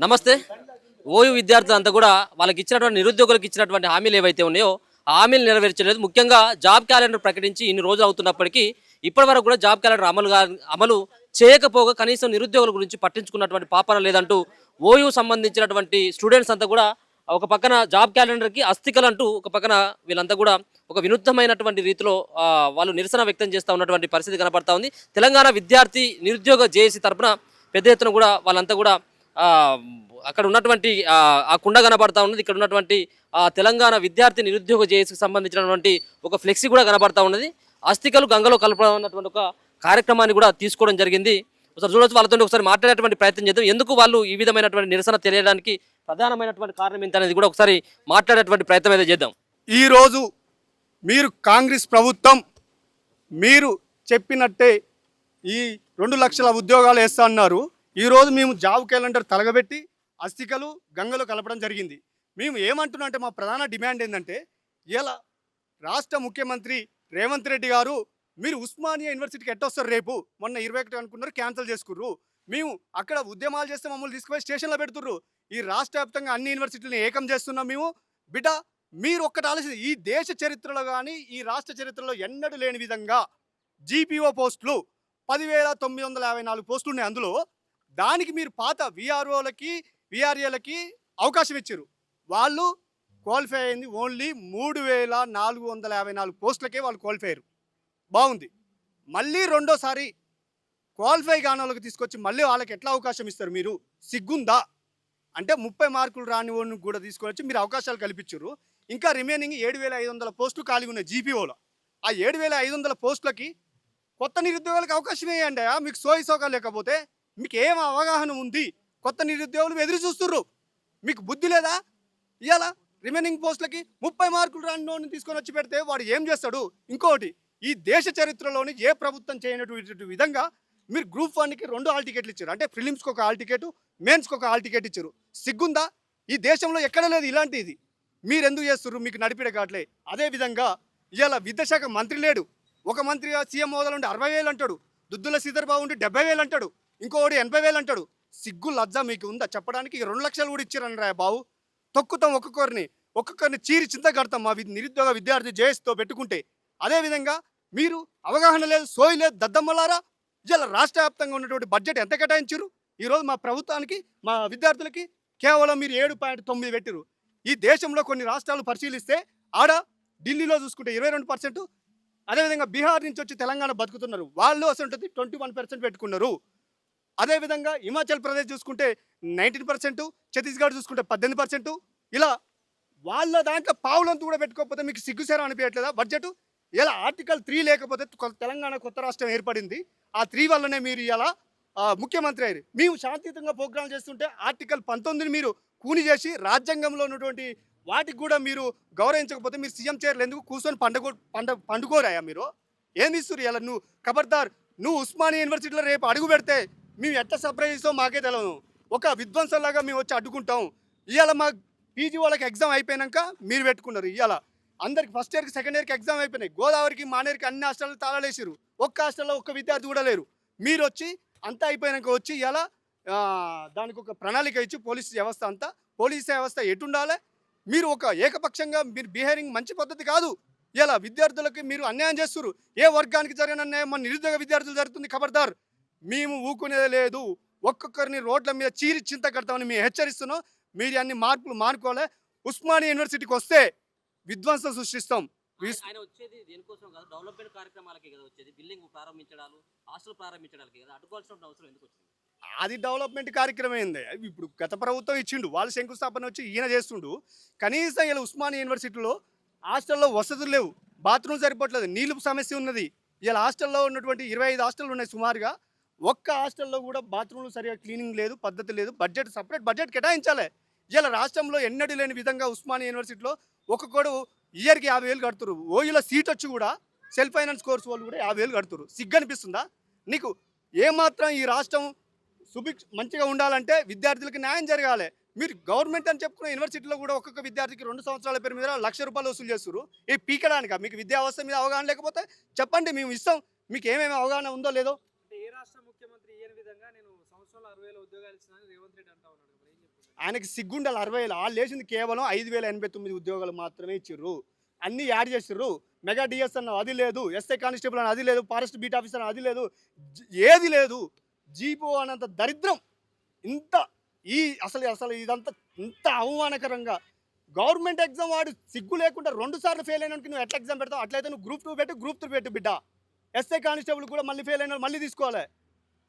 నమస్తే. ఓయూ విద్యార్థులంతా కూడా వాళ్ళకి ఇచ్చినటువంటి నిరుద్యోగులకు ఇచ్చినటువంటి హామీలు ఏవైతే ఉన్నాయో ఆ హామీలు నెరవేర్చలేదు. ముఖ్యంగా జాబ్ క్యాలెండర్ ప్రకటించి ఇన్ని రోజులు అవుతున్నప్పటికీ ఇప్పటివరకు కూడా జాబ్ క్యాలెండర్ అమలు చేయకపోగా కనీసం నిరుద్యోగుల గురించి పట్టించుకున్నటువంటి పాపన లేదంటూ ఓయూ సంబంధించినటువంటి స్టూడెంట్స్ అంతా కూడా ఒక పక్కన జాబ్ క్యాలెండర్కి అస్థికలు అంటూ ఒక పక్కన వీళ్ళంతా కూడా ఒక వినూత్నమైనటువంటి రీతిలో వాళ్ళు నిరసన వ్యక్తం చేస్తూ ఉన్నటువంటి పరిస్థితి కనపడతా ఉంది. తెలంగాణ విద్యార్థి నిరుద్యోగ జేఏసీ తరఫున పెద్ద ఎత్తున కూడా వాళ్ళంతా కూడా అక్కడ ఉన్నటువంటి ఆ కుండ కనబడతా ఉన్నది. ఇక్కడ ఉన్నటువంటి తెలంగాణ విద్యార్థి నిరుద్యోగ జేఏసీకి సంబంధించినటువంటి ఒక ఫ్లెక్సీ కూడా కనబడతా ఉన్నది. అస్థికలు గంగలో కలపడం అన్నటువంటి ఒక కార్యక్రమాన్ని కూడా తీసుకోవడం జరిగింది. ఒకసారి చూడొచ్చు, వాళ్ళతో ఒకసారి మాట్లాడేటువంటి ప్రయత్నం చేద్దాం. ఎందుకు వాళ్ళు ఈ విధమైనటువంటి నిరసన తెలియడానికి ప్రధానమైనటువంటి కారణం ఏంటి అనేది కూడా ఒకసారి మాట్లాడేటువంటి ప్రయత్నం అయితే చేద్దాం. ఈరోజు మీరు కాంగ్రెస్ ప్రభుత్వం మీరు చెప్పినట్టే ఈ 2 లక్షల ఉద్యోగాలు వేస్తా అన్నారు. ఈరోజు మేము జాబ్ క్యాలెండర్ తలగబెట్టి అస్థికలు గంగలో కలపడం జరిగింది. మేము ఏమంటున్నాం అంటే మా ప్రధాన డిమాండ్ ఏంటంటే, ఇలా రాష్ట్ర ముఖ్యమంత్రి రేవంత్ రెడ్డి గారు మీరు ఉస్మానియా యూనివర్సిటీకి ఎట్టొస్తారు, రేపు మొన్న 21 అనుకున్నారు, క్యాన్సిల్ చేసుకుర్రు. మేము అక్కడ ఉద్యమాలు చేస్తే మమ్మల్ని తీసుకుపోయి స్టేషన్లో పెడుతుర్రు. ఈ రాష్ట్ర వ్యాప్తంగా అన్ని యూనివర్సిటీలను ఏకం చేస్తున్నాం. మేము బిడ్డ మీరు ఒక్కటి ఆలోచన, ఈ దేశ చరిత్రలో కానీ ఈ రాష్ట్ర చరిత్రలో ఎన్నడూ లేని విధంగా జీపీఓ పోస్టులు 10,954 పోస్టులు ఉన్నాయి. అందులో దానికి మీరు పాత విఆర్ఓలకి విఆర్ఏలకి అవకాశం ఇచ్చారు. వాళ్ళు క్వాలిఫై అయింది ఓన్లీ 3,454 పోస్టులకే వాళ్ళు క్వాలిఫై అయ్యారు. బాగుంది. మళ్ళీ రెండోసారి క్వాలిఫై కాని వాళ్ళకి తీసుకొచ్చి మళ్ళీ వాళ్ళకి ఎట్లా అవకాశం ఇస్తారు? మీరు సిగ్గుందా? అంటే 30 మార్కులు రాని వాళ్ళని కూడా తీసుకొని వచ్చి మీరు అవకాశాలు కల్పించారు. ఇంకా రిమైనింగ్ 7,500 పోస్టులు ఖాళీ ఉన్నాయి జీపీఓలో. ఆ 7,500 పోస్టులకి కొత్త నిరుద్యోగులకు అవకాశం వేయండి. మీకు సోయిసోగా లేకపోతే మీకు ఏం అవగాహన ఉంది? కొత్త నిరుద్యోగులు ఎదురు చూస్తుర్రు. మీకు బుద్ధి లేదా? ఇవాళ రిమైనింగ్ పోస్టులకి 30 మార్కులు రాని తీసుకొని వచ్చి పెడితే వాడు ఏం చేస్తాడు? ఇంకోటి, ఈ దేశ చరిత్రలోని ఏ ప్రభుత్వం చేయనటువంటి విధంగా మీరు గ్రూప్ 1కి 2 హాల్ టికెట్లు ఇచ్చారు. అంటే ప్రిలిమ్స్కి ఒక హాల్ టికెట్, మెయిన్స్కి ఒక హాల్ టికెట్ ఇచ్చారు. సిగ్గుందా? ఈ దేశంలో ఎక్కడ లేదు ఇలాంటిది. మీరు ఎందుకు చేస్తున్నారు? మీకు నడిపిడ కావట్లే. అదేవిధంగా ఇవాళ విద్యాశాఖ మంత్రి లేడు. ఒక మంత్రిగా సీఎం హోదాలో ఉండి 60,000 అంటాడు, దుద్దుల శ్రీధర్బాబు ఉండి 70,000 అంటాడు, ఇంకోటి 80,000 అంటాడు. సిగ్గు లజ్జ మీకు ఉందా చెప్పడానికి? 2 లక్షలు కూడా ఇచ్చారని రా బాబు. తొక్కుతాం ఒక్కొక్కరిని చీరి చింత కడతాం మా నిరుద్యోగ విద్యార్థి జేఎస్తో పెట్టుకుంటే. అదేవిధంగా మీరు అవగాహన లేదు, సోయి లేదు, దద్దమ్మలారా. ఇలా రాష్ట్ర వ్యాప్తంగా ఉన్నటువంటి బడ్జెట్ ఎంత కేటాయించారు? ఈరోజు మా ప్రభుత్వానికి మా విద్యార్థులకి కేవలం మీరు 7.9 పెట్టారు. ఈ దేశంలో కొన్ని రాష్ట్రాలు పరిశీలిస్తే ఆడ ఢిల్లీలో చూసుకుంటే 22%, అదేవిధంగా బీహార్ నుంచి వచ్చి తెలంగాణ బతుకుతున్నారు, వాళ్ళు అసలు 21% పెట్టుకున్నారు. అదేవిధంగా హిమాచల్ ప్రదేశ్ చూసుకుంటే 19%, ఛత్తీస్గఢ్ చూసుకుంటే 18%. ఇలా వాళ్ళ దాంట్లో పావులంతా కూడా పెట్టుకోకపోతే మీకు సిగ్గుసేరం అనిపించట్లేదా బడ్జెట్? ఇలా ఆర్టికల్ 3 లేకపోతే తెలంగాణ కొత్త రాష్ట్రం ఏర్పడింది. ఆ 3 వల్లనే మీరు ఇలా ముఖ్యమంత్రి అయ్యారు. మేము శాంతియుతంగా ప్రోగ్రాం చేస్తుంటే ఆర్టికల్ 19ని మీరు కూని చేసి రాజ్యాంగంలో ఉన్నటువంటి వాటికి కూడా మీరు గౌరవించకపోతే మీరు సీఎం చైర్లు ఎందుకు కూర్చొని పండుకోరాయా? మీరు ఏమి ఇస్తారు? ఇలా నువ్వు ఖబర్దార్, నువ్వు ఉస్మానియా యూనివర్సిటీలో రేపు అడుగు పెడితే మేము ఎట్లా సర్ప్రైజ్ ఇస్తామో మాకే తెలియదు. ఒక విధ్వంసంలాగా మేము వచ్చి అడ్డుకుంటాం. ఇవాళ మా పీజీ వాళ్ళకి ఎగ్జామ్ అయిపోయాక మీరు పెట్టుకున్నారు. ఇవాళ అందరికి ఫస్ట్ ఇయర్కి సెకండ్ ఇయర్కి ఎగ్జామ్ అయిపోయినాయి. గోదావరికి మానేరికి అన్ని హాస్టల్లో తాళాలేసారు. ఒక్క హాస్టల్లో ఒక్క విద్యార్థి కూడా లేరు. మీరు వచ్చి అంతా అయిపోయాక వచ్చి ఇలా దానికి ఒక ప్రణాళిక ఇచ్చి పోలీస్ వ్యవస్థ ఎటుండాలి? మీరు ఒక ఏకపక్షంగా మీరు బిహేవింగ్ మంచి పద్ధతి కాదు. ఇలా విద్యార్థులకి మీరు అన్యాయం చేస్తున్నారు. ఏ వర్గానికి జరిగిన అన్యాయం మన నిరుద్యోగ విద్యార్థులు జరుగుతుంది. ఖబర్దార్, మేము ఊకునేది లేదు. ఒక్కొక్కరిని రోడ్ల మీద చీరి చింత కడతామని మేము హెచ్చరిస్తున్నాం. మీరు అన్ని మార్పులు మానుకోవాలి. ఉస్మానియా యూనివర్సిటీకి వస్తే విధ్వంసం సృష్టిస్తాం. ఆయన వచ్చేది దేనికోసం కాదు, డెవలప్మెంట్ కార్యక్రమాలకి కదా వచ్చేది. బిల్డింగ్ ప్రారంభించడాలు, హాస్టల్ ప్రారంభించడానికి కదా. అడ్డుకోవాల్సిన అవసరం ఎందుకు వచ్చింది? అది డెవలప్మెంట్ కార్యక్రమం ఏంది? ఇప్పుడు గత ప్రభుత్వం ఇచ్చిండు, వాళ్ళు శంకుస్థాపన వచ్చి ఈయన చేస్తుండు. కనీసం ఇలా ఉస్మానియా యూనివర్సిటీలో హాస్టల్లో వసతులు లేవు, బాత్రూమ్ సరిపోవట్లేదు, నీళ్ళు సమస్య ఉన్నది. ఇలా హాస్టల్లో ఉన్నటువంటి 25 హాస్టళ్ళు ఉన్నాయి సుమారుగా. ఒక్క హాస్టల్లో కూడా బాత్రూమ్లు సరిగా క్లీనింగ్ లేదు, పద్ధతి లేదు. సపరేట్ బడ్జెట్ కేటాయించాలి. ఇలా రాష్ట్రంలో ఎన్నడూ లేని విధంగా ఉస్మానియా యూనివర్సిటీలో ఒక్కొక్కడు ఇయర్కి 50,000 కడుతురు. ఓయూలో సీట్ వచ్చి కూడా సెల్ఫ్ ఫైనాన్స్ కోర్స్ వాళ్ళు కూడా 50,000 కడుతురు. సిగ్గు అనిపిస్తుందా నీకు? ఏమాత్రం ఈ రాష్ట్రం మంచిగా ఉండాలంటే విద్యార్థులకు న్యాయం జరగాలి. మీరు గవర్నమెంట్ అని చెప్పుకున్న యూనివర్సిటీలో కూడా ఒక్కొక్క విద్యార్థికి 2 సంవత్సరాల పేరు మీద ₹1,00,000 వసూలు చేస్తారు. ఈ పీకడానిక? మీకు విద్యా వ్యవస్థ మీద అవగాహన లేకపోతే చెప్పండి, మేము ఇస్తాం. మీకు ఏమేమి అవగాహన ఉందో లేదో. ఏ రాష్ట్ర ముఖ్యమంత్రి ఈయన విధంగా నేను సంవత్సరంలో 60,000 ఉద్యోగాలు ఇస్తున్నాను రేవంత్ రెడ్డి అంటా ఉన్నాడు. ఆయనకి సిగ్గుండాలి 60,000. వాళ్ళు వేసింది కేవలం 5,089 ఉద్యోగాలు మాత్రమే ఇచ్చిర్రు. అన్నీ యాడ్ చేసిర్రు. మెగా డిఎస్ అన్న అది లేదు, ఎస్ఐ కానిస్టేబుల్ అని అది లేదు, ఫారెస్ట్ బీట్ ఆఫీసర్ అని అది లేదు, ఏది లేదు. జీపో అనంత దరిద్రం. ఇంత అసలు ఇదంతా ఇంత అవమానకరంగా గవర్నమెంట్ ఎగ్జామ్ వాడు సిగ్గు లేకుండా 2 సార్లు ఫెయిల్ అయినానికి నువ్వు ఎట్లా ఎగ్జామ్ పెడతావు? అట్లయితే నువ్వు గ్రూప్ 2 పెట్టు, గ్రూప్ 3 పెట్టు బిడ్డ. ఎస్ఐ కానిస్టేబుల్ కూడా మళ్ళీ ఫెయిల్ అయిన మళ్ళీ తీసుకోవాలి.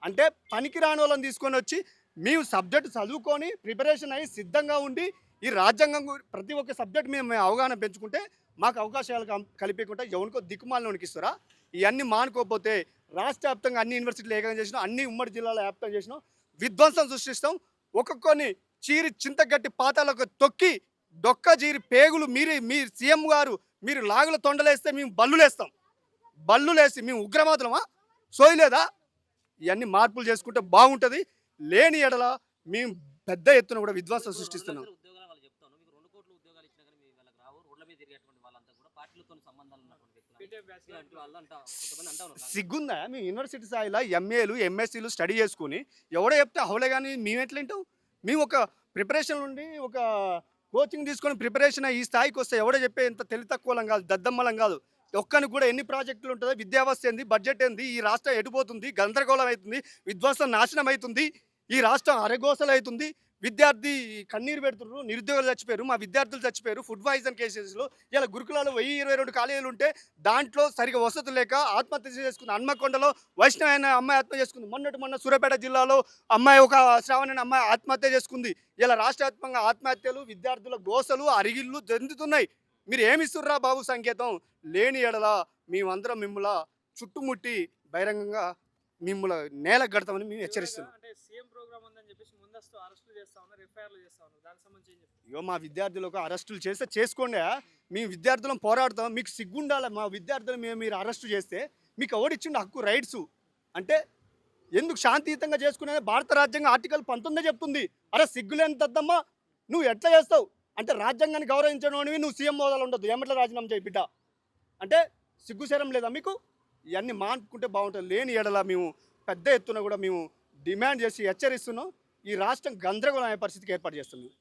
అంటే పనికి రాని వాళ్ళని తీసుకొని వచ్చి మేము సబ్జెక్ట్ చదువుకొని ప్రిపరేషన్ అయ్యి సిద్ధంగా ఉండి ఈ రాజ్యాంగం ప్రతి ఒక్క సబ్జెక్ట్ మేము అవగాహన పెంచుకుంటే మాకు అవకాశాలు కలిపేకుంటే ఎవరికో దిక్కుమాలను ఇస్తారా? ఇవన్నీ మానుకోకపోతే రాష్ట్ర వ్యాప్తంగా అన్ని యూనివర్సిటీలు ఏకంగా చేసినాం, అన్ని ఉమ్మడి జిల్లాలో వ్యాప్తం చేసినాం, విధ్వంసం సృష్టిస్తాం. ఒక్కొక్కరిని చీరి చింతగట్టి పాతాలకు తొక్కి డొక్క చీరి పేగులు మీ సీఎం గారు మీరు లాగుల తొండలేస్తే మేము బల్లులేసి మేము ఉగ్రవాదులమా? సోయలేదా? ఇవన్నీ మార్పులు చేసుకుంటే బాగుంటుంది. లేని ఎడల మేము పెద్ద ఎత్తున కూడా విధ్వంసం సృష్టిస్తున్నాం. ఉద్యోగాలు వాళ్ళు చెప్తాను మీకు 2 కోట్ల ఉద్యోగాలు ఇచ్చినా కానీ వాళ్ళకి రావు. రోడ్ల మీద తిరిగేటువంటి వాళ్ళంతా కూడా పార్టీలతో సంబంధాలు ఉన్నటువంటి వ్యక్తులు వాళ్ళు అంటా కొంతమంది అంటా ఉన్నారు. సిగ్గుందా? మేము యూనివర్సిటీ స్థాయిలో ఎంఏలు ఎంఎస్సీలు స్టడీ చేసుకుని ఎవడో చెప్తే అవలే కానీ మేము ఎట్లా వింటాం? మేము ఒక ప్రిపరేషన్ నుండి ఒక కోచింగ్ తీసుకొని ప్రిపరేషన్ ఈ స్థాయికి వస్తే ఎవడో చెప్పే ఇంత తెలివి తక్కువలం కాదు, దద్దమ్మలం కాదు. ఒక్కనికి కూడా ఎన్ని ప్రాజెక్టులు ఉంటుందో, విద్యావస్థ ఏంది, బడ్జెట్ ఏంది, ఈ రాష్ట్రం ఎటుపోతుంది, గందరగోళం అవుతుంది, విధ్వంసం నాశనం అవుతుంది, ఈ రాష్ట్రం అరగోసలు అవుతుంది, విద్యార్థి కన్నీరు పెడుతున్నారు, నిరుద్యోగులు చచ్చిపోయారు, మా విద్యార్థులు చచ్చిపోయారు ఫుడ్ పాయిజన్ కేసెస్లో. ఇలా గురుకులాలు 1022 కాలేజీలు ఉంటే దాంట్లో సరిగా వసతులు లేక ఆత్మహత్య చేసుకుంది. హన్మకొండలో వైష్ణవ అనే అమ్మాయి ఆత్మహత్య చేసుకుంది. మొన్న సూర్యాపేట జిల్లాలో అమ్మాయి ఒక శ్రావణ అనే అమ్మాయి ఆత్మహత్య చేసుకుంది. ఇలా రాష్ట్ర వ్యాప్తంగా ఆత్మహత్యలు, విద్యార్థుల గోసలు, అరిగిళ్ళు జరుగుతున్నాయి. మీరు ఏమిస్తుర్రా బాబు సంకేతం? లేని ఎడల మేమందరం మిమ్మల్ని చుట్టుముట్టి బహిరంగంగా మిమ్మల్ని నేల గడతామని మేము హెచ్చరిస్తున్నాం. ఇగో మా విద్యార్థులకు అరెస్టులు చేస్తే చేసుకోండి, మేము విద్యార్థులను పోరాడతాం. మీకు సిగ్గుండాలి. మా విద్యార్థులు మీరు అరెస్టు చేస్తే మీకు ఎవడిచ్చిండు హక్కు, రైట్స్? అంటే ఎందుకు శాంతియుతంగా చేసుకునేది భారత రాజ్యాంగం ఆర్టికల్ 19 చెప్తుంది. అరే సిగ్గులేని తద్దమ్మా, నువ్వు ఎట్లా చేస్తావు? అంటే రాజ్యాంగాన్ని గౌరవించడం నువ్వు సీఎం హోదాలో ఉండదు, ఎమ్మట్ల రాజీనామా చేయి బిడ్డ. అంటే సిగ్గుశరం లేదా మీకు? ఇవన్నీ మానుకుంటే బాగుంటుంది. లేని ఎడల మేము పెద్ద ఎత్తున కూడా మేము డిమాండ్ చేసి హెచ్చరిస్తున్నాం. ఈ రాష్ట్రం గందరగోళం అయ్యే పరిస్థితికి ఏర్పాటు చేస్తున్నాం.